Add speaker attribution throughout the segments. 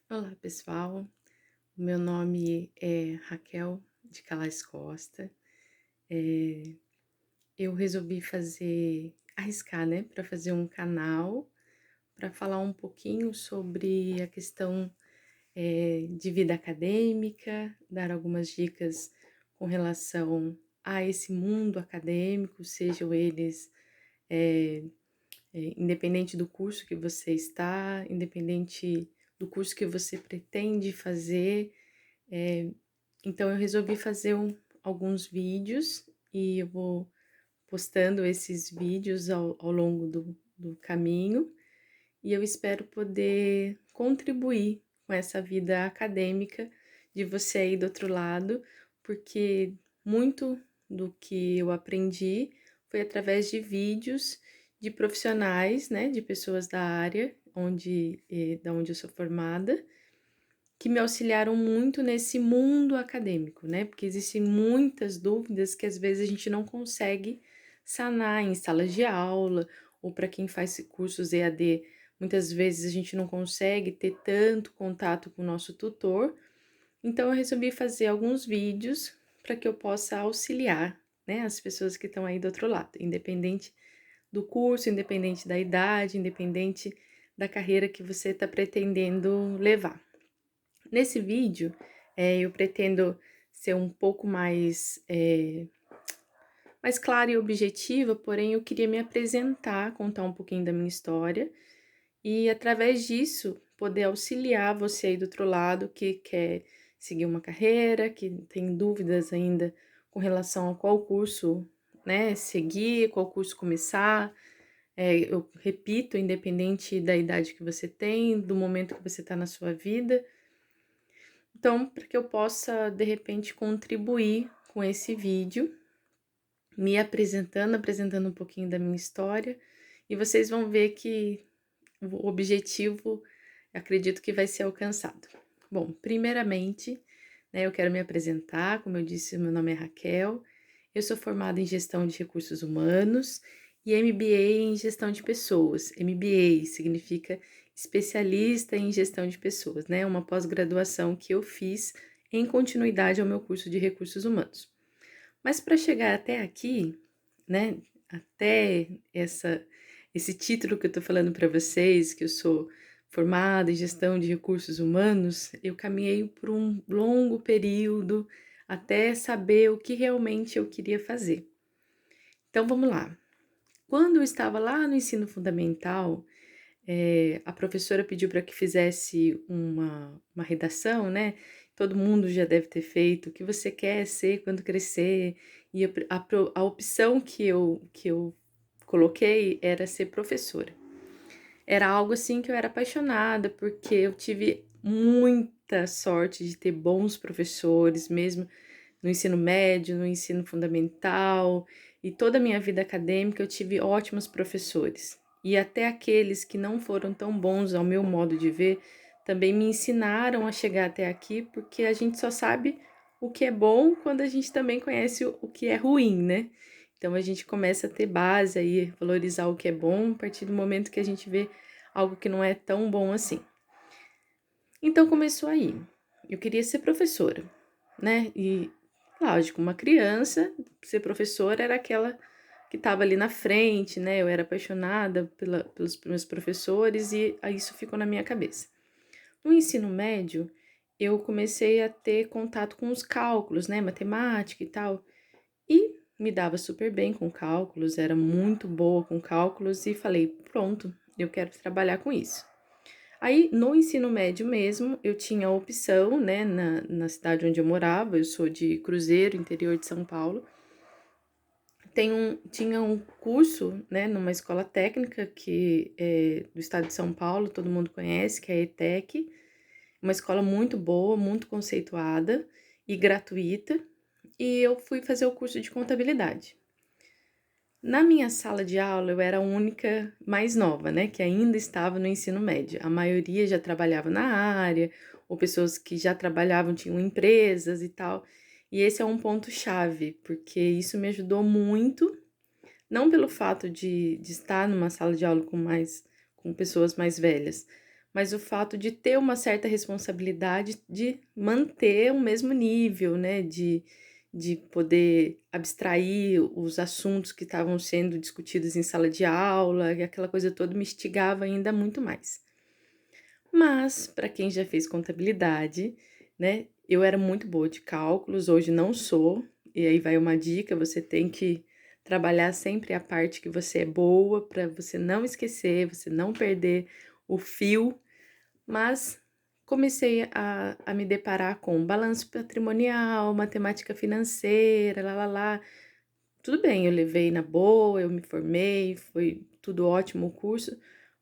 Speaker 1: Olá, pessoal. O meu nome é Raquel de Calais Costa. Eh, eu resolvi arriscar, né, para fazer um canal para falar um pouquinho sobre a questão, de vida acadêmica, dar algumas dicas com relação a esse mundo acadêmico, sejam eles, eh independente do curso que você está, independente do curso que você pretende fazer. eh, então eu resolvi fazer alguns vídeos e eu vou postando esses vídeos ao longo do caminho, e eu espero poder contribuir com essa vida acadêmica de você aí do outro lado, porque muito do que eu aprendi foi através de vídeos de profissionais, né, de pessoas da área da onde eu sou formada, que me auxiliaram muito nesse mundo acadêmico, né, porque existem muitas dúvidas que às vezes a gente não consegue sanar em salas de aula, ou para quem faz cursos EAD, muitas vezes a gente não consegue ter tanto contato com o nosso tutor. Então eu resolvi fazer alguns vídeos para que eu possa auxiliar, né, as pessoas que estão aí do outro lado, independente do curso, independente da idade, independente da carreira que você está pretendendo levar. Nesse vídeo, eu pretendo ser um pouco mais clara e objetiva, porém eu queria me apresentar, contar um pouquinho da minha história e, através disso, poder auxiliar você aí do outro lado que quer seguir uma carreira, que tem dúvidas ainda com relação a qual curso, né, seguir, qual curso começar. Eu repito, independente da idade que você tem, do momento que você está na sua vida. Então, para que eu possa, de repente, contribuir com esse vídeo, me apresentando um pouquinho da minha história, e vocês vão ver que o objetivo, acredito que vai ser alcançado. Bom, primeiramente, né, eu quero me apresentar. Como eu disse, meu nome é Raquel, eu sou formada em gestão de recursos humanos e MBA em gestão de pessoas. MBA significa especialista em gestão de pessoas, né? Uma pós-graduação que eu fiz em continuidade ao meu curso de recursos humanos. Mas para chegar até aqui, né, até esse título que eu estou falando para vocês, que eu sou formada em gestão de recursos humanos, eu caminhei por um longo período até saber o que realmente eu queria fazer. Então vamos lá. Quando eu estava lá no ensino fundamental, a professora pediu para que fizesse uma redação, né? Todo mundo já deve ter feito, o que você quer ser quando crescer, e a opção que eu coloquei era ser professora. Era algo assim que eu era apaixonada, porque eu tive muita sorte de ter bons professores, mesmo no ensino médio, no ensino fundamental, e toda a minha vida acadêmica eu tive ótimos professores. E até aqueles que não foram tão bons ao meu modo de ver, também me ensinaram a chegar até aqui, porque a gente só sabe o que é bom quando a gente também conhece o que é ruim, né? Então a gente começa a ter base aí, valorizar o que é bom a partir do momento que a gente vê algo que não é tão bom assim. Então começou aí. Eu queria ser professora, né? E lógico, uma criança, ser professora era aquela que estava ali na frente, né? Eu era apaixonada pelos meus professores e isso ficou na minha cabeça. No ensino médio, eu comecei a ter contato com os cálculos, né? Matemática e tal. E me dava super bem com cálculos, era muito boa com cálculos e falei, pronto, eu quero trabalhar com isso. Aí, no ensino médio mesmo, eu tinha a opção, né, na cidade onde eu morava, eu sou de Cruzeiro, interior de São Paulo, tinha um curso, né, numa escola técnica que é do estado de São Paulo, todo mundo conhece, que é a ETEC, uma escola muito boa, muito conceituada e gratuita, e eu fui fazer o curso de contabilidade. Na minha sala de aula, eu era a única mais nova, né, que ainda estava no ensino médio. A maioria já trabalhava na área, ou pessoas que já trabalhavam, tinham empresas e tal. E esse é um ponto-chave, porque isso me ajudou muito, não pelo fato de estar numa sala de aula com pessoas mais velhas, mas o fato de ter uma certa responsabilidade de manter o mesmo nível, né, de poder abstrair os assuntos que estavam sendo discutidos em sala de aula, e aquela coisa toda me instigava ainda muito mais. Mas, para quem já fez contabilidade, né, eu era muito boa de cálculos, hoje não sou, e aí vai uma dica: você tem que trabalhar sempre a parte que você é boa, para você não esquecer, você não perder o fio. Mas comecei a me deparar com balanço patrimonial, matemática financeira, lá. Tudo bem, eu levei na boa, eu me formei, foi tudo ótimo o curso,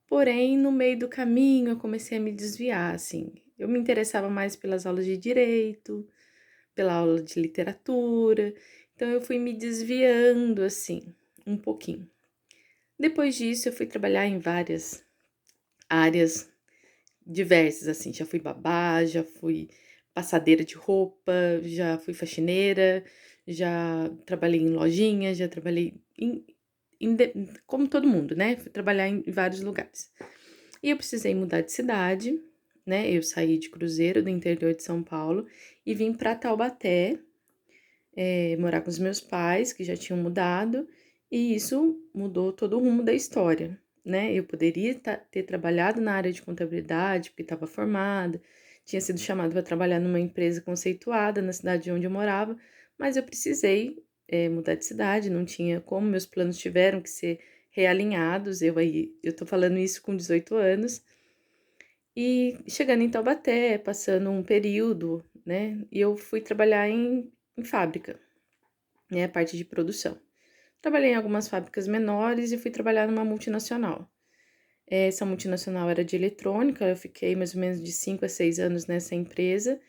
Speaker 1: porém, no meio do caminho, eu comecei a me desviar, assim. Eu me interessava mais pelas aulas de direito, pela aula de literatura, então eu fui me desviando, assim, um pouquinho. Depois disso, eu fui trabalhar em várias áreas diversas, assim, já fui babá, já fui passadeira de roupa, já fui faxineira, já trabalhei em lojinha, já trabalhei como todo mundo, né? Fui trabalhar em vários lugares. E eu precisei mudar de cidade, né? Eu saí de Cruzeiro, do interior de São Paulo, e vim para Taubaté, morar com os meus pais, que já tinham mudado, e isso mudou todo o rumo da história, né? Eu poderia ter trabalhado na área de contabilidade, porque estava formada, tinha sido chamada para trabalhar numa empresa conceituada na cidade onde eu morava, mas eu precisei, mudar de cidade, não tinha como, meus planos tiveram que ser realinhados. Eu tô falando isso com 18 anos, e chegando em Taubaté, passando um período, né? E eu fui trabalhar em fábrica, né, a parte de produção. Trabalhei em algumas fábricas menores e fui trabalhar numa multinacional. Essa multinacional era de eletrônica, eu fiquei mais ou menos de 5 a 6 anos nessa empresa,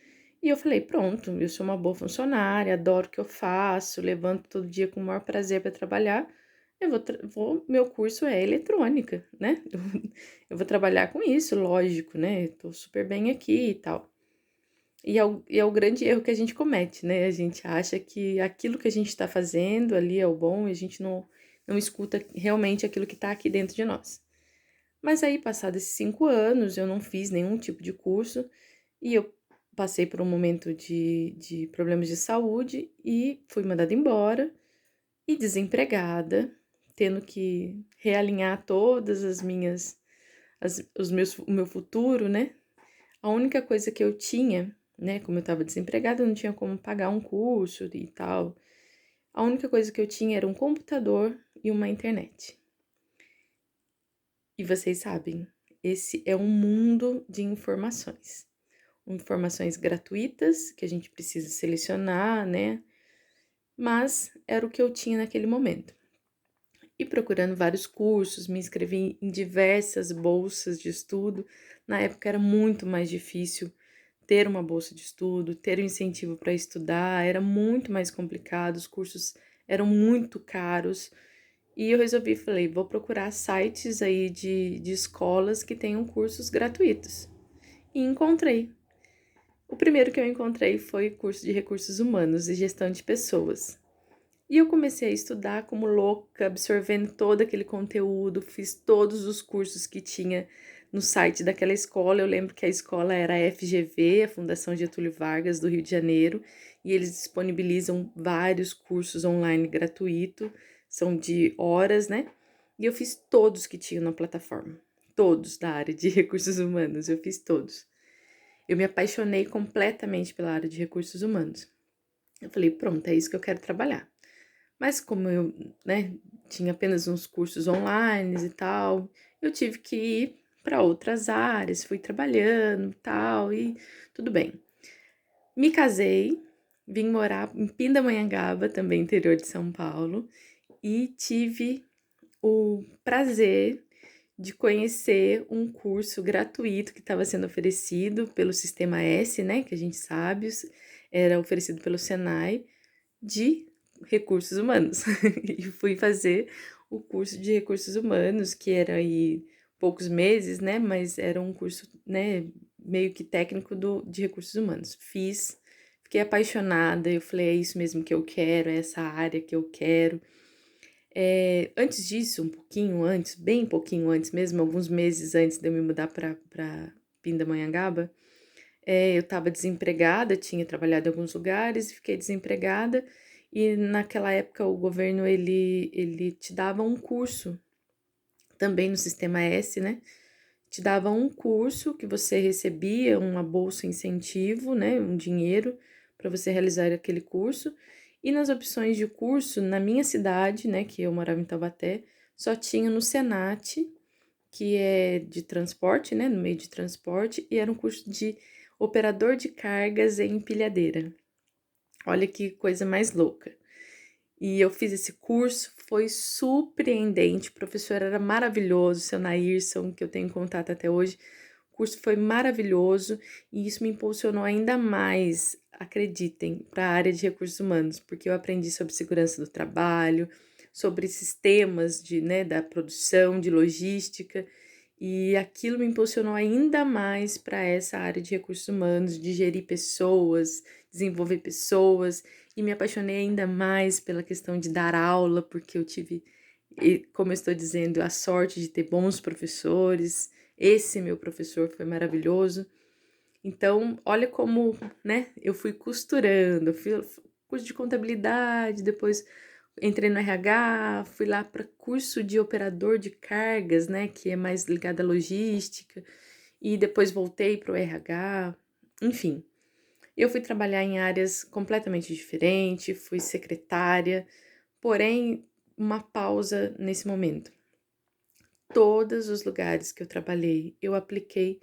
Speaker 1: e eu falei: "Pronto, eu sou uma boa funcionária, adoro o que eu faço, levanto todo dia com o maior prazer para trabalhar, eu meu curso é eletrônica, né, eu vou trabalhar com isso, lógico, né, tô super bem aqui e tal". E é o grande erro que a gente comete, né, a gente acha que aquilo que a gente está fazendo ali é o bom e a gente não escuta realmente aquilo que está aqui dentro de nós. Mas aí, passados esses 5 anos, eu não fiz nenhum tipo de curso e eu passei por um momento de problemas de saúde e fui mandada embora e desempregada, tendo que realinhar todas as minhas o meu futuro, né. A única coisa que eu tinha, né, como eu estava desempregada, eu não tinha como pagar um curso e tal. A única coisa que eu tinha era um computador e uma internet. E vocês sabem, esse é um mundo de informações. Informações gratuitas que a gente precisa selecionar, né? Mas era o que eu tinha naquele momento. E procurando vários cursos, me inscrevi em diversas bolsas de estudo. Na época era muito mais difícil ter uma bolsa de estudo, ter um incentivo para estudar, era muito mais complicado, os cursos eram muito caros. E eu resolvi, falei, vou procurar sites aí de escolas que tenham cursos gratuitos. E encontrei. O primeiro que eu encontrei foi o curso de recursos humanos e gestão de pessoas. E eu comecei a estudar como louca, absorvendo todo aquele conteúdo, fiz todos os cursos que tinha no site daquela escola. Eu lembro que a escola era a FGV, a Fundação Getúlio Vargas, do Rio de Janeiro, e eles disponibilizam vários cursos online gratuitos, são de horas, né? E eu fiz todos que tinham na plataforma, todos da área de recursos humanos, eu fiz todos. Eu me apaixonei completamente pela área de recursos humanos. Eu falei, pronto, é isso que eu quero trabalhar. Mas como eu, né, tinha apenas uns cursos online e tal, eu tive que ir para outras áreas, fui trabalhando e tal, e tudo bem. Me casei, vim morar em Pindamonhangaba, também interior de São Paulo, e tive o prazer de conhecer um curso gratuito que estava sendo oferecido pelo Sistema S, né, que a gente sabe, era oferecido pelo Senai, de recursos humanos. E fui fazer o curso de recursos humanos, que era aí poucos meses, né, mas era um curso, né, meio que técnico de recursos humanos. Fiz, fiquei apaixonada, eu falei, é isso mesmo que eu quero, é essa área que eu quero. Antes disso, um pouquinho antes, bem pouquinho antes mesmo, alguns meses antes de eu me mudar para Pindamonhangaba, eu estava desempregada, tinha trabalhado em alguns lugares e fiquei desempregada, e naquela época o governo ele te dava um curso, também no Sistema S, né, te dava um curso que você recebia uma bolsa incentivo, né, um dinheiro para você realizar aquele curso. E nas opções de curso, na minha cidade, né, que eu morava em Taubaté, só tinha no Senat, que é de transporte, né, no meio de transporte, e era um curso de operador de cargas em empilhadeira. Olha que coisa mais louca. E eu fiz esse curso, foi surpreendente, o professor era maravilhoso, seu Nairson, que eu tenho contato até hoje. O curso foi maravilhoso e isso me impulsionou ainda mais, acreditem, para a área de recursos humanos, porque eu aprendi sobre segurança do trabalho, sobre sistemas da produção, de logística, e aquilo me impulsionou ainda mais para essa área de recursos humanos, de gerir pessoas, desenvolver pessoas, e me apaixonei ainda mais pela questão de dar aula, porque eu tive, como eu estou dizendo, a sorte de ter bons professores. Esse meu professor foi maravilhoso. Então, olha como, né, eu fui costurando, fiz curso de contabilidade, depois entrei no RH, fui lá para curso de operador de cargas, né, que é mais ligado à logística, e depois voltei para o RH, enfim. Eu fui trabalhar em áreas completamente diferentes, fui secretária, porém, uma pausa nesse momento. Todos os lugares que eu trabalhei, eu apliquei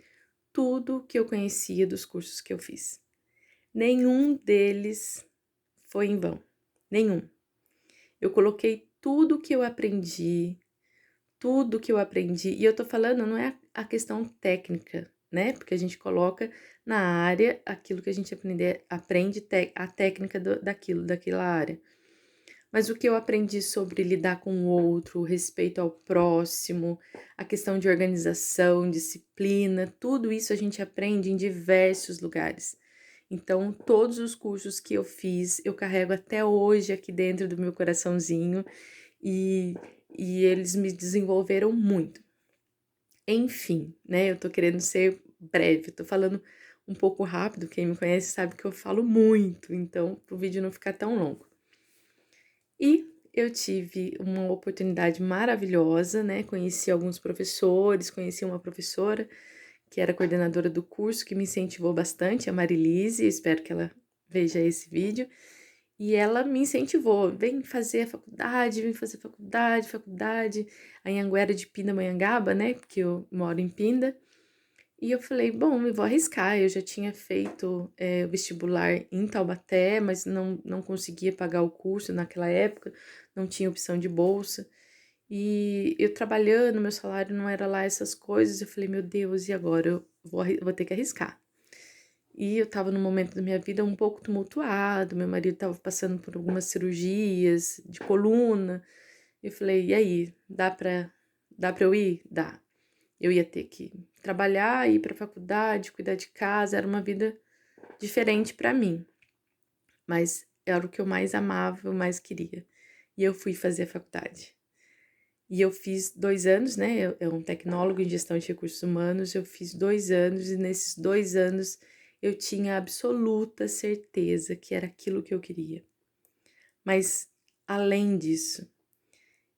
Speaker 1: tudo que eu conhecia dos cursos que eu fiz. Nenhum deles foi em vão, nenhum. Eu coloquei tudo que eu aprendi, e eu tô falando, não é a questão técnica, né? Porque a gente coloca na área aquilo que a gente aprende a técnica daquela área. Mas o que eu aprendi sobre lidar com o outro, o respeito ao próximo, a questão de organização, disciplina, tudo isso a gente aprende em diversos lugares. Então, todos os cursos que eu fiz, eu carrego até hoje aqui dentro do meu coraçãozinho e, e eles me desenvolveram muito. Enfim, né? Eu tô querendo ser breve, tô falando um pouco rápido. Quem me conhece sabe que eu falo muito, então, pro vídeo não ficar tão longo. E eu tive uma oportunidade maravilhosa, né? Conheci alguns professores, conheci uma professora que era coordenadora do curso, que me incentivou bastante, a Marilise, espero que ela veja esse vídeo. E ela me incentivou, vem fazer a faculdade, vem fazer faculdade. A Anhanguera de Pindamonhangaba, né? Porque eu moro em Pinda. E eu falei, bom, eu vou arriscar. Eu já tinha feito o vestibular em Taubaté, mas não conseguia pagar o curso naquela época, não tinha opção de bolsa. E eu trabalhando, meu salário não era lá essas coisas. Eu falei, meu Deus, e agora? Eu vou ter que arriscar. E eu estava num momento da minha vida um pouco tumultuado, meu marido estava passando por algumas cirurgias de coluna. Eu falei, e aí, dá pra eu ir? Dá. Eu ia ter que trabalhar, ir para a faculdade, cuidar de casa, era uma vida diferente para mim, mas era o que eu mais amava, eu mais queria. E eu fui fazer a faculdade. E eu fiz 2 anos, né? É um tecnólogo em gestão de recursos humanos. Eu fiz 2 anos, e nesses 2 anos eu tinha absoluta certeza que era aquilo que eu queria. Mas além disso,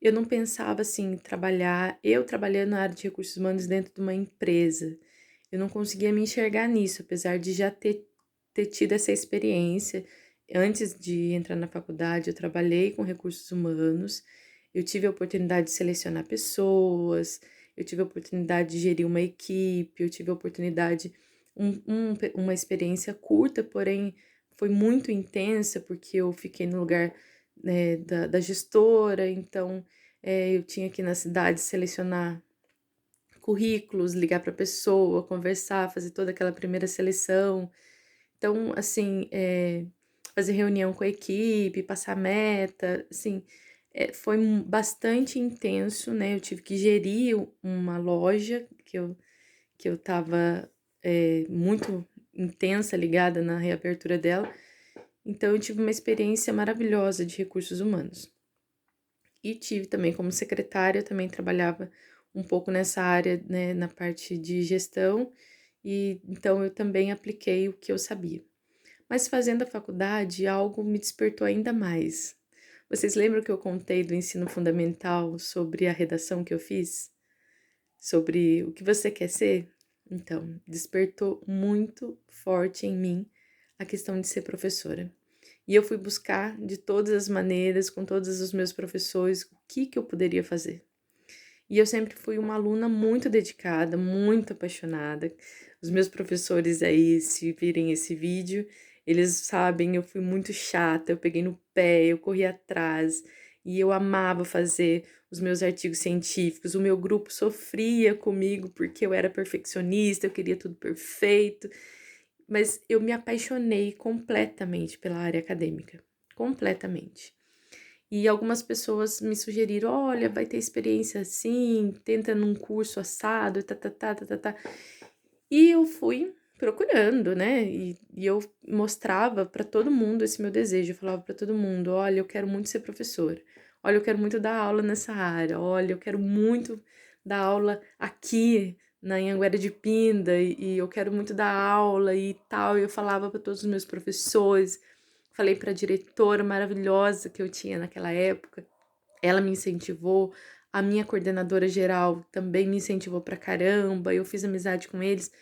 Speaker 1: eu não pensava assim, em trabalhar, eu trabalhando na área de recursos humanos dentro de uma empresa. Eu não conseguia me enxergar nisso, apesar de já ter tido essa experiência. Antes de entrar na faculdade, eu trabalhei com recursos humanos, eu tive a oportunidade de selecionar pessoas, eu tive a oportunidade de gerir uma equipe, eu tive a oportunidade, uma experiência curta, porém foi muito intensa, porque eu fiquei no lugar, né, da gestora, então eu tinha que ir na cidade selecionar currículos, ligar para a pessoa, conversar, fazer toda aquela primeira seleção. Então, assim, fazer reunião com a equipe, passar meta, assim, foi bastante intenso, né? Eu tive que gerir uma loja que eu estava muito intensa, ligada na reabertura dela. Então, eu tive uma experiência maravilhosa de recursos humanos. e tive também como secretária, eu também trabalhava um pouco nessa área, né, na parte de gestão, e então eu também apliquei o que eu sabia. Mas fazendo a faculdade, algo me despertou ainda mais. Vocês lembram que eu contei do ensino fundamental sobre a redação que eu fiz? Sobre o que você quer ser? Então, despertou muito forte em mim a questão de ser professora. E eu fui buscar de todas as maneiras, com todos os meus professores, o que eu poderia fazer. E eu sempre fui uma aluna muito dedicada, muito apaixonada. Os meus professores aí, se virem esse vídeo, eles sabem, eu fui muito chata, eu peguei no pé, eu corri atrás, e eu amava fazer os meus artigos científicos. O meu grupo sofria comigo porque eu era perfeccionista, eu queria tudo perfeito, mas eu me apaixonei completamente pela área acadêmica, completamente. E algumas pessoas me sugeriram: olha, vai ter experiência assim, tenta num curso assado, tá, tá, tá, tá, tá, tá. E eu fui procurando, né? E eu mostrava para todo mundo esse meu desejo. Eu falava para todo mundo: olha, eu quero muito ser professora. Olha, eu quero muito dar aula nessa área. Olha, eu quero muito dar aula aqui na Anhanguera de Pinda e eu quero muito dar aula e tal. E eu falava para todos os meus professores. Falei para a diretora maravilhosa que eu tinha naquela época, ela me incentivou, a minha coordenadora geral também me incentivou pra caramba, eu fiz amizade com eles.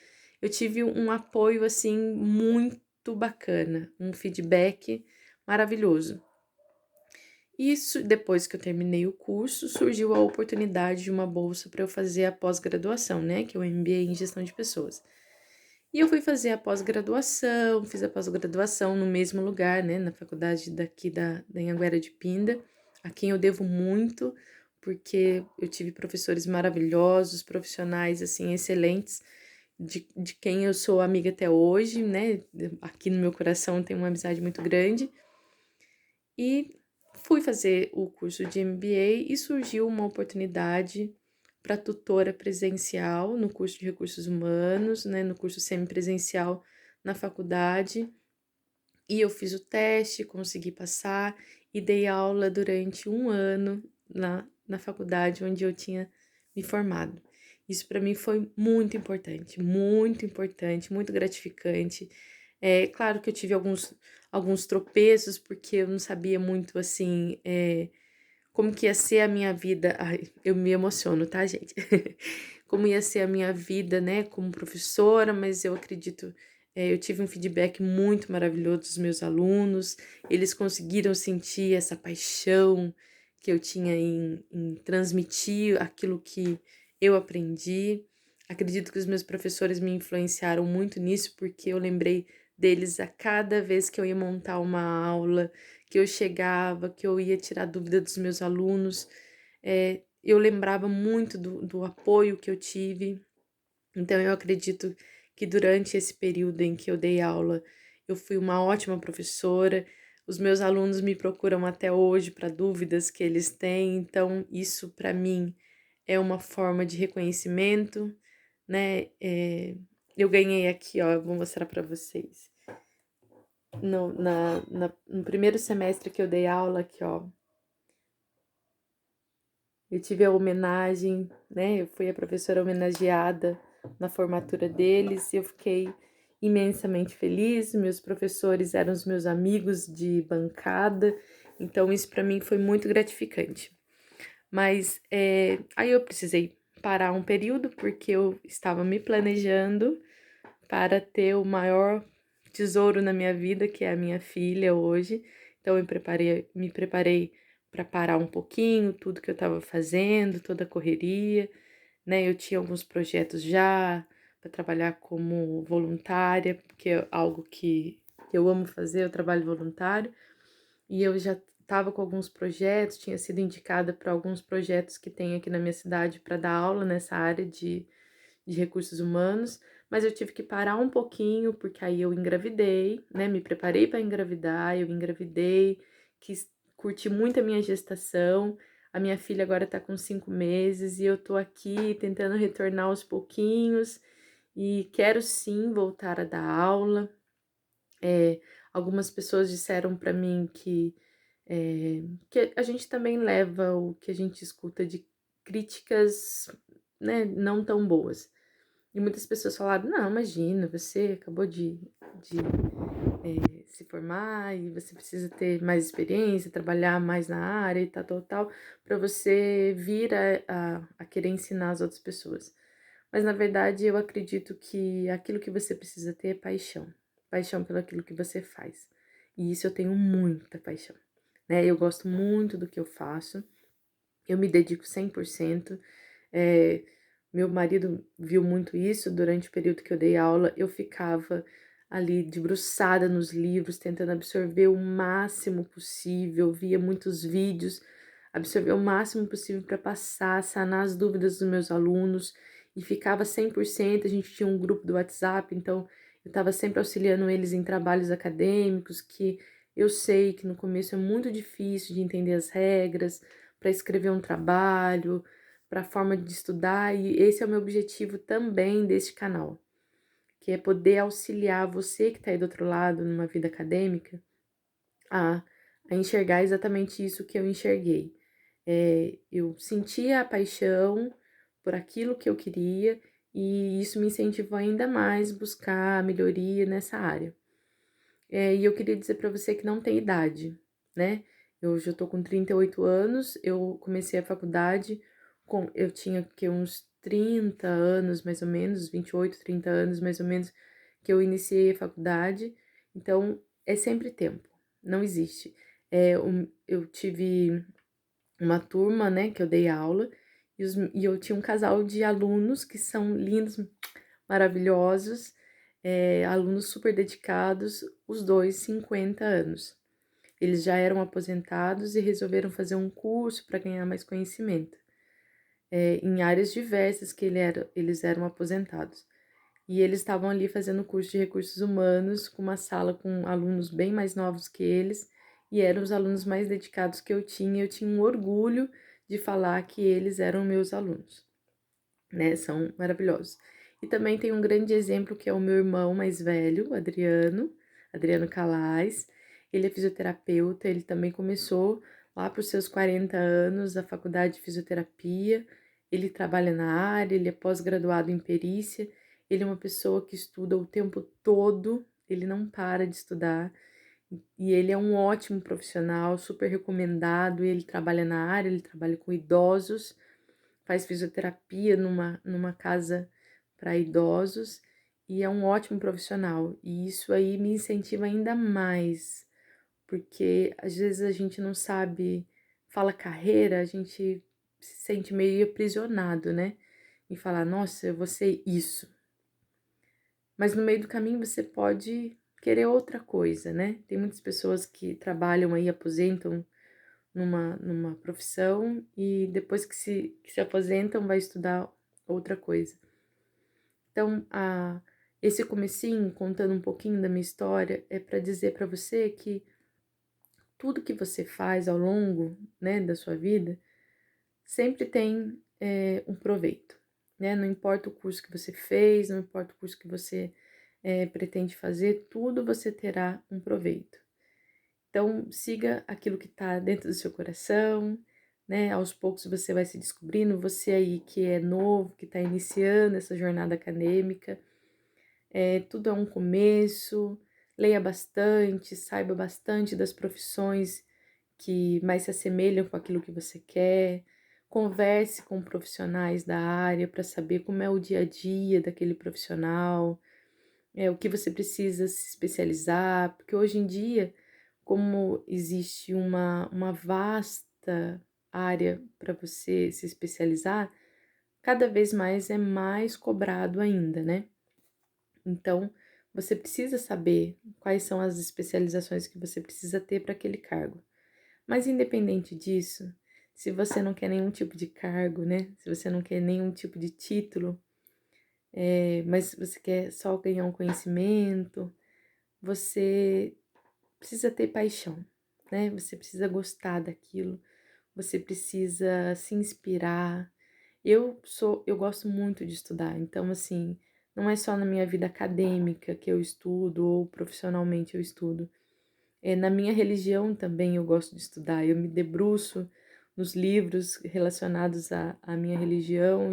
Speaker 1: Eu tive um apoio assim muito bacana, um feedback maravilhoso. Isso, depois que eu terminei o curso, surgiu a oportunidade de uma bolsa para eu fazer a pós-graduação, né, que é o MBA em Gestão de Pessoas. E eu fui fazer a pós-graduação, fiz a pós-graduação no mesmo lugar, né, na faculdade daqui da Anhanguera de Pinda, a quem eu devo muito, porque eu tive professores maravilhosos, profissionais, assim, excelentes, de quem eu sou amiga até hoje, né, aqui no meu coração tem uma amizade muito grande. E fui fazer o curso de MBA e surgiu uma oportunidade para tutora presencial no curso de recursos humanos, né, no curso semipresencial na faculdade. E eu fiz o teste, consegui passar e dei aula durante um ano na faculdade onde eu tinha me formado. Isso para mim foi muito importante, muito gratificante. É claro que eu tive alguns tropeços, porque eu não sabia muito assim, como que ia ser a minha vida. Ai, eu me emociono, tá, gente? Como ia ser a minha vida, né, como professora, mas eu acredito, eu tive um feedback muito maravilhoso dos meus alunos, eles conseguiram sentir essa paixão que eu tinha em transmitir aquilo que eu aprendi. Acredito que os meus professores me influenciaram muito nisso, porque eu lembrei deles a cada vez que eu ia montar uma aula, que eu chegava, que eu ia tirar dúvida dos meus alunos, eu lembrava muito do apoio que eu tive. Então, eu acredito que durante esse período em que eu dei aula, eu fui uma ótima professora. Os meus alunos me procuram até hoje para dúvidas que eles têm, então, isso para mim é uma forma de reconhecimento, né? Eu ganhei aqui, ó, eu vou mostrar para vocês. No primeiro semestre que eu dei aula aqui, ó, eu tive a homenagem, né? Eu fui a professora homenageada na formatura deles e eu fiquei imensamente feliz. Meus professores eram os meus amigos de bancada, então isso para mim foi muito gratificante. Mas aí eu precisei parar um período porque eu estava me planejando para ter o maior tesouro na minha vida, que é a minha filha hoje. Então me preparei para parar um pouquinho tudo que eu estava fazendo, toda a correria, né? Eu tinha alguns projetos já para trabalhar como voluntária, porque é algo que eu amo fazer, eu trabalho voluntário, e eu já estava com alguns projetos, tinha sido indicada para alguns projetos que tem aqui na minha cidade para dar aula nessa área de recursos humanos, mas eu tive que parar um pouquinho, porque aí eu engravidei, né? Me preparei para engravidar, eu engravidei, quis curtir muito a minha gestação. A minha filha agora tá com 5 meses e eu tô aqui tentando retornar aos pouquinhos e quero sim voltar a dar aula. Algumas pessoas disseram para mim que que a gente também leva o que a gente escuta de críticas, né, não tão boas. E muitas pessoas falaram: "Não, imagina, você acabou de se formar e você precisa ter mais experiência, trabalhar mais na área e tal, para você vir a querer ensinar as outras pessoas". Mas na verdade eu acredito que aquilo que você precisa ter é paixão, paixão pelo aquilo que você faz. E isso eu tenho muita paixão, né? Eu gosto muito do que eu faço, eu me dedico 100%. Eh, Meu marido viu muito isso durante o período que eu dei aula, eu ficava ali debruçada nos livros, tentando absorver o máximo possível, via muitos vídeos, absorver o máximo possível para passar, sanar as dúvidas dos meus alunos e ficava 100%. A gente tinha um grupo do WhatsApp, então eu estava sempre auxiliando eles em trabalhos acadêmicos, que eu sei que no começo é muito difícil de entender as regras, para escrever um trabalho, para a forma de estudar, e esse é o meu objetivo também deste canal, que é poder auxiliar você que está aí do outro lado numa vida acadêmica a, a enxergar exatamente isso que eu enxerguei. Eu sentia a paixão por aquilo que eu queria e isso me incentivou ainda mais buscar a melhoria nessa área. E eu queria dizer para você que não tem idade, né? Eu já tô com 38 anos, eu comecei a faculdade eu tinha que uns 30 anos, mais ou menos, 28, 30 anos, mais ou menos, que eu iniciei a faculdade. Então, é sempre tempo, não existe. Eu tive uma turma, né, que eu dei aula, e eu tinha um casal de alunos que são lindos, maravilhosos, alunos super dedicados, os dois 50 anos. Eles já eram aposentados e resolveram fazer um curso para ganhar mais conhecimento, em áreas diversas que eles eram aposentados. E eles estavam ali fazendo curso de recursos humanos, com uma sala com alunos bem mais novos que eles, e eram os alunos mais dedicados que eu tinha. Eu tinha um orgulho de falar que eles eram meus alunos, né? São maravilhosos. E também tem um grande exemplo que é o meu irmão mais velho, o Adriano Calais. Ele é fisioterapeuta, ele também começou lá para os seus 40 anos a faculdade de fisioterapia. Ele trabalha na área, ele é pós-graduado em perícia. Ele é uma pessoa que estuda o tempo todo, ele não para de estudar. E ele é um ótimo profissional, super recomendado. Ele trabalha na área, ele trabalha com idosos, faz fisioterapia numa casa para idosos e é um ótimo profissional. E isso aí me incentiva ainda mais, porque às vezes a gente não sabe, fala carreira, a gente se sente meio aprisionado, né? E falar, nossa, eu vou ser isso. Mas no meio do caminho você pode querer outra coisa, né? Tem muitas pessoas que trabalham aí, aposentam numa profissão e depois que se aposentam vai estudar outra coisa. Então, esse comecinho, contando um pouquinho da minha história, é para dizer para você que tudo que você faz ao longo, né, da sua vida, sempre tem um proveito, né? Não importa o curso que você fez, não importa o curso que você pretende fazer, tudo você terá um proveito. Então, siga aquilo que está dentro do seu coração, né? Aos poucos você vai se descobrindo, você aí que é novo, que está iniciando essa jornada acadêmica, tudo é um começo, leia bastante, saiba bastante das profissões que mais se assemelham com aquilo que você quer, converse com profissionais da área para saber como é o dia a dia daquele profissional, o que você precisa se especializar, porque hoje em dia, como existe uma vasta área para você se especializar, cada vez mais é mais cobrado ainda, né? Então, você precisa saber quais são as especializações que você precisa ter para aquele cargo. Mas independente disso, se você não quer nenhum tipo de cargo, né? Se você não quer nenhum tipo de título, mas você quer só ganhar um conhecimento, você precisa ter paixão, né? Você precisa gostar daquilo, você precisa se inspirar. Eu gosto muito de estudar, então assim, não é só na minha vida acadêmica que eu estudo ou profissionalmente eu estudo. Na minha religião também eu gosto de estudar, eu me debruço nos livros relacionados à minha religião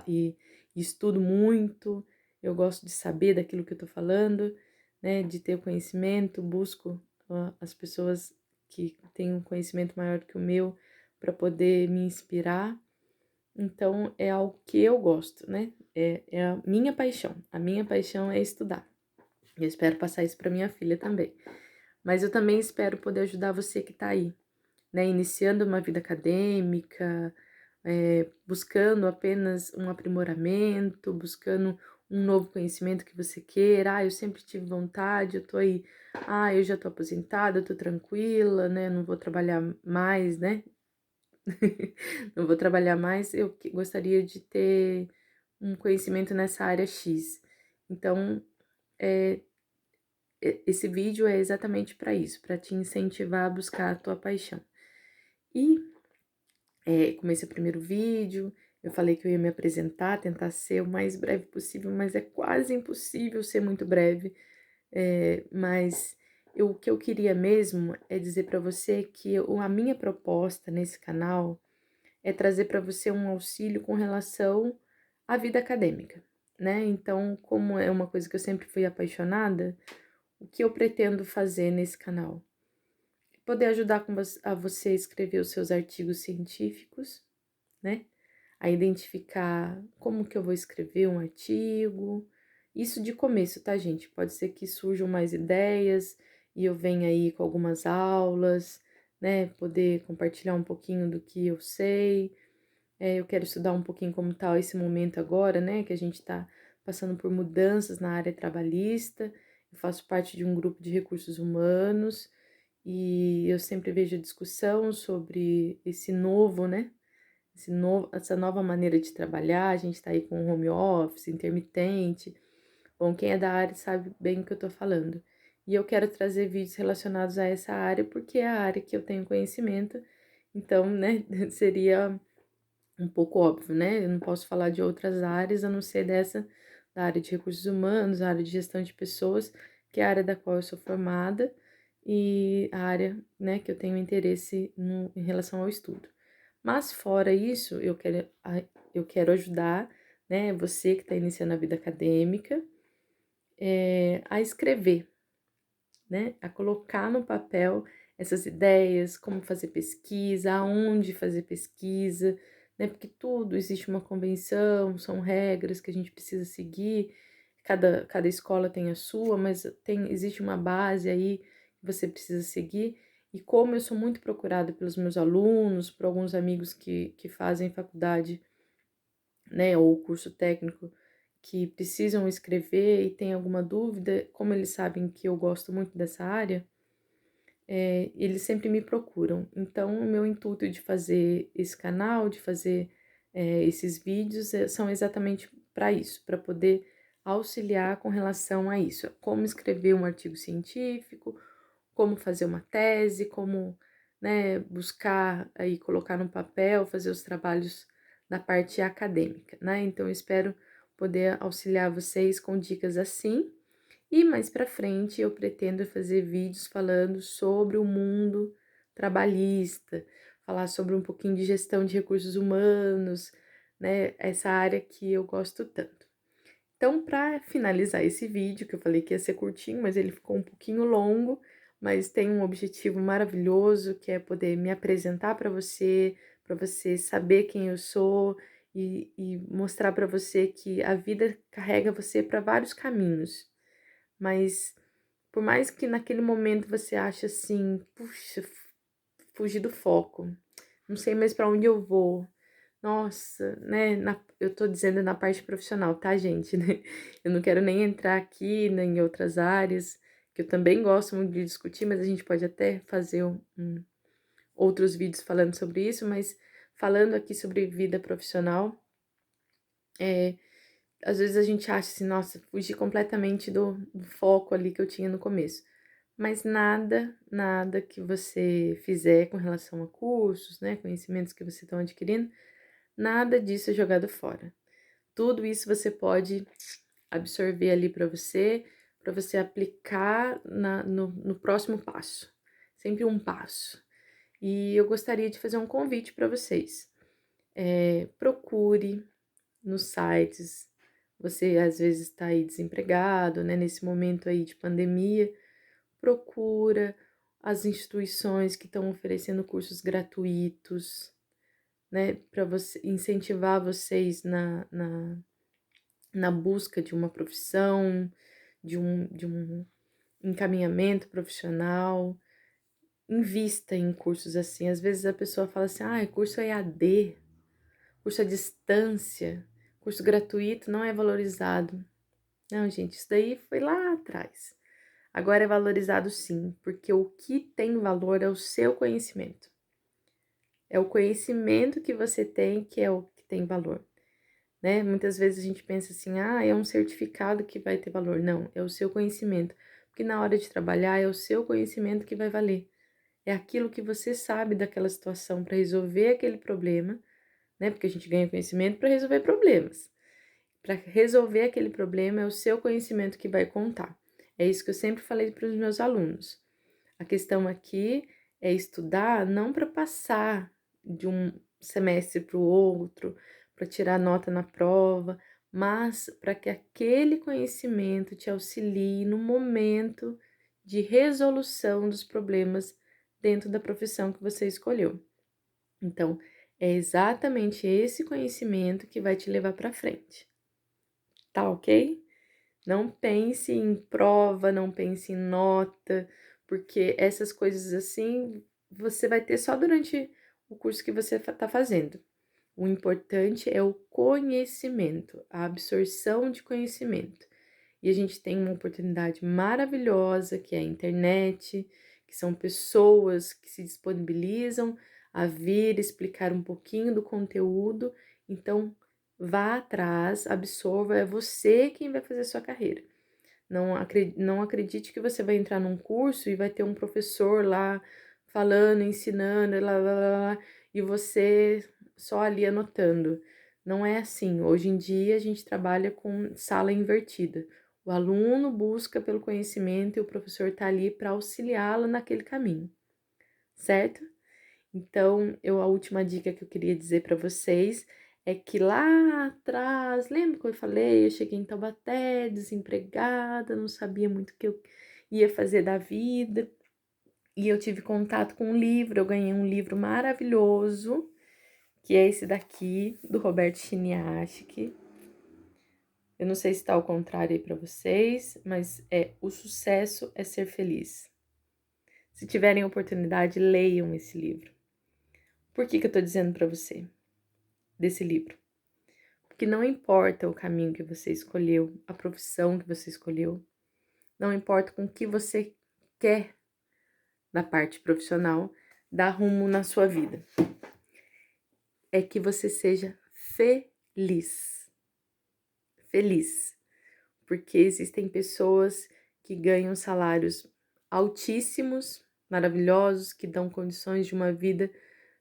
Speaker 1: e estudo muito, eu gosto de saber daquilo que eu estou falando, né, de ter o conhecimento, busco as pessoas que têm um conhecimento maior que o meu para poder me inspirar. Então é algo que eu gosto, né? É a minha paixão. A minha paixão é estudar. Eu espero passar isso para minha filha também. Mas eu também espero poder ajudar você que está aí, né? Iniciando uma vida acadêmica, buscando apenas um aprimoramento, buscando um novo conhecimento que você queira. Ah, eu sempre tive vontade, eu tô aí. Ah, eu já tô aposentada, eu tô tranquila, né? Não vou trabalhar mais, né? Não vou trabalhar mais. Eu gostaria de ter um conhecimento nessa área X. Então, é, esse vídeo é exatamente para isso, para te incentivar a buscar a tua paixão. E como esse é o primeiro vídeo, eu falei que eu ia me apresentar, tentar ser o mais breve possível, mas é quase impossível ser muito breve. Mas o que eu queria mesmo é dizer para você que a minha proposta nesse canal é trazer para você um auxílio com relação à vida acadêmica, né? Então, como é uma coisa que eu sempre fui apaixonada, o que eu pretendo fazer nesse canal? Poder ajudar a você a escrever os seus artigos científicos, né? A identificar como que eu vou escrever um artigo. Isso de começo, tá, gente? Pode ser que surjam mais ideias e eu venha aí com algumas aulas, né? Poder compartilhar um pouquinho do que eu sei. Eu quero estudar um pouquinho como tá esse momento agora, né? Que a gente tá passando por mudanças na área trabalhista. Eu faço parte de um grupo de recursos humanos e eu sempre vejo discussão sobre esse novo, né? Essa nova maneira de trabalhar. A gente tá aí com home office, intermitente. Bom, quem é da área sabe bem o que eu tô falando. E eu quero trazer vídeos relacionados a essa área porque é a área que eu tenho conhecimento. Então, né, seria um pouco óbvio, né? Eu não posso falar de outras áreas a não ser dessa, da área de recursos humanos, a área de gestão de pessoas, que é a área da qual eu sou formada e a área, né, que eu tenho interesse em relação ao estudo. Mas fora isso, eu quero ajudar, né, você que está iniciando a vida acadêmica, a escrever, né, a colocar no papel essas ideias, como fazer pesquisa, aonde fazer pesquisa, né, porque tudo existe uma convenção, são regras que a gente precisa seguir, cada escola tem a sua, mas existe uma base aí que você precisa seguir. E como eu sou muito procurada pelos meus alunos, por alguns amigos que fazem faculdade, né, ou curso técnico, que precisam escrever e tem alguma dúvida, como eles sabem que eu gosto muito dessa área, eles sempre me procuram. Então, o meu intuito de fazer esse canal, de fazer esses vídeos, são exatamente para isso, para poder auxiliar com relação a isso, como escrever um artigo científico, como fazer uma tese, como, né, buscar aí colocar no papel, fazer os trabalhos da parte acadêmica, né? Então, eu espero poder auxiliar vocês com dicas assim. E mais para frente eu pretendo fazer vídeos falando sobre o mundo trabalhista, falar sobre um pouquinho de gestão de recursos humanos, né? Essa área que eu gosto tanto. Então, para finalizar esse vídeo, que eu falei que ia ser curtinho, mas ele ficou um pouquinho longo, mas tem um objetivo maravilhoso, que é poder me apresentar para você saber quem eu sou e mostrar para você que a vida carrega você para vários caminhos. Mas por mais que naquele momento você ache assim, puxa, fugi do foco, não sei mais para onde eu vou. Nossa, né? Eu tô dizendo na parte profissional, tá, gente? Né? Eu não quero nem entrar aqui, né, em outras áreas, que eu também gosto muito de discutir, mas a gente pode até fazer outros vídeos falando sobre isso, mas falando aqui sobre vida profissional, é, às vezes a gente acha assim, nossa, fugi completamente do foco ali que eu tinha no começo. Mas nada que você fizer com relação a cursos, né, conhecimentos que você está adquirindo, nada disso é jogado fora. Tudo isso você pode absorver ali para você aplicar no próximo passo, sempre um passo. E eu gostaria de fazer um convite para vocês. Procure nos sites. Você às vezes está aí desempregado, né? Nesse momento aí de pandemia, procura as instituições que estão oferecendo cursos gratuitos, né? Para você incentivar vocês na busca de uma profissão, de um encaminhamento profissional. Invista em cursos assim. Às vezes a pessoa fala assim, curso EAD, curso à distância, curso gratuito não é valorizado. Não, gente, isso daí foi lá atrás. Agora é valorizado sim, porque o que tem valor é o seu conhecimento. É o conhecimento que você tem que é o que tem valor, né? Muitas vezes a gente pensa assim, é um certificado que vai ter valor. Não, é o seu conhecimento. Porque na hora de trabalhar é o seu conhecimento que vai valer. É aquilo que você sabe daquela situação para resolver aquele problema, né? Porque a gente ganha conhecimento para resolver problemas. Para resolver aquele problema é o seu conhecimento que vai contar. É isso que eu sempre falei para os meus alunos. A questão aqui é estudar não para passar de um semestre para o outro, para tirar nota na prova, mas para que aquele conhecimento te auxilie no momento de resolução dos problemas dentro da profissão que você escolheu. Então, é exatamente esse conhecimento que vai te levar para frente. Tá ok? Não pense em prova, não pense em nota, porque essas coisas assim você vai ter só durante o curso que você está fazendo. O importante é o conhecimento, a absorção de conhecimento. E a gente tem uma oportunidade maravilhosa que é a internet, que são pessoas que se disponibilizam a vir explicar um pouquinho do conteúdo. Então, vá atrás, absorva, é você quem vai fazer a sua carreira. Não acredite que você vai entrar num curso e vai ter um professor lá falando, ensinando, e você só ali anotando. Não é assim. Hoje em dia a gente trabalha com sala invertida. O aluno busca pelo conhecimento e o professor está ali para auxiliá-lo naquele caminho, certo? Então, a última dica que eu queria dizer para vocês é que lá atrás, lembra que eu falei? Eu cheguei em Taubaté, desempregada, não sabia muito o que eu ia fazer da vida. E eu tive contato com um livro, eu ganhei um livro maravilhoso, que é esse daqui, do Roberto Chiniachik. Eu não sei se está ao contrário aí para vocês, mas O Sucesso é Ser Feliz. Se tiverem oportunidade, leiam esse livro. Por que eu tô dizendo para você desse livro? Porque não importa o caminho que você escolheu, a profissão que você escolheu, não importa com o que você quer na parte profissional, dar rumo na sua vida. É que você seja feliz. Feliz. Porque existem pessoas que ganham salários altíssimos, maravilhosos, que dão condições de uma vida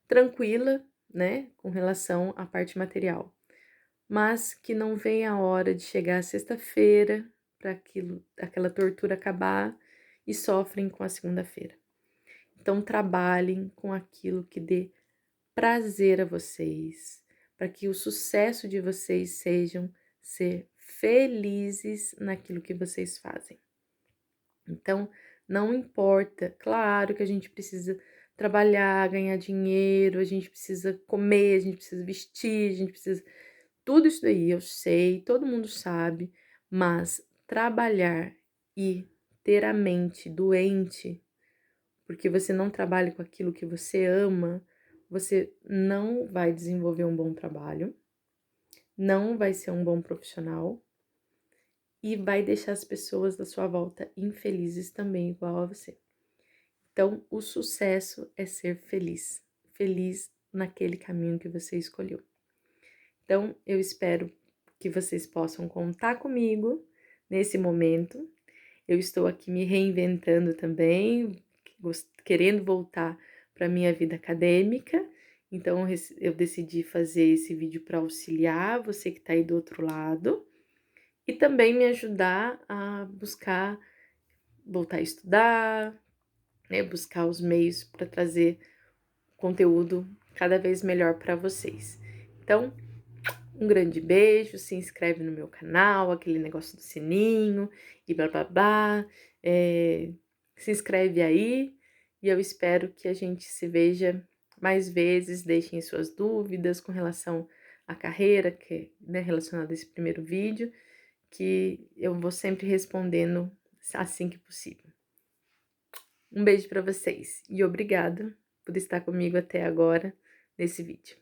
Speaker 1: tranquila, né, com relação à parte material. Mas que não vem a hora de chegar a sexta-feira para aquela tortura acabar e sofrem com a segunda-feira. Então trabalhem com aquilo que dê prazer a vocês, para que o sucesso de vocês sejam ser felizes naquilo que vocês fazem. Então, não importa, claro que a gente precisa trabalhar, ganhar dinheiro, a gente precisa comer, a gente precisa vestir, a gente precisa tudo isso daí eu sei, todo mundo sabe, mas trabalhar e ter a mente doente, porque você não trabalha com aquilo que você ama, você não vai desenvolver um bom trabalho, não vai ser um bom profissional e vai deixar as pessoas da sua volta infelizes também, igual a você. Então, o sucesso é ser feliz, feliz naquele caminho que você escolheu. Então, eu espero que vocês possam contar comigo nesse momento. Eu estou aqui me reinventando também, querendo voltar para a minha vida acadêmica. Então, eu decidi fazer esse vídeo para auxiliar você que está aí do outro lado e também me ajudar a buscar voltar a estudar, né, buscar os meios para trazer conteúdo cada vez melhor para vocês. Então, um grande beijo, se inscreve no meu canal, aquele negócio do sininho e blá blá blá. Se inscreve aí e eu espero que a gente se veja mais vezes. Deixem suas dúvidas com relação à carreira, que é, né, relacionada a esse primeiro vídeo, que eu vou sempre respondendo assim que possível. Um beijo para vocês e obrigada por estar comigo até agora nesse vídeo.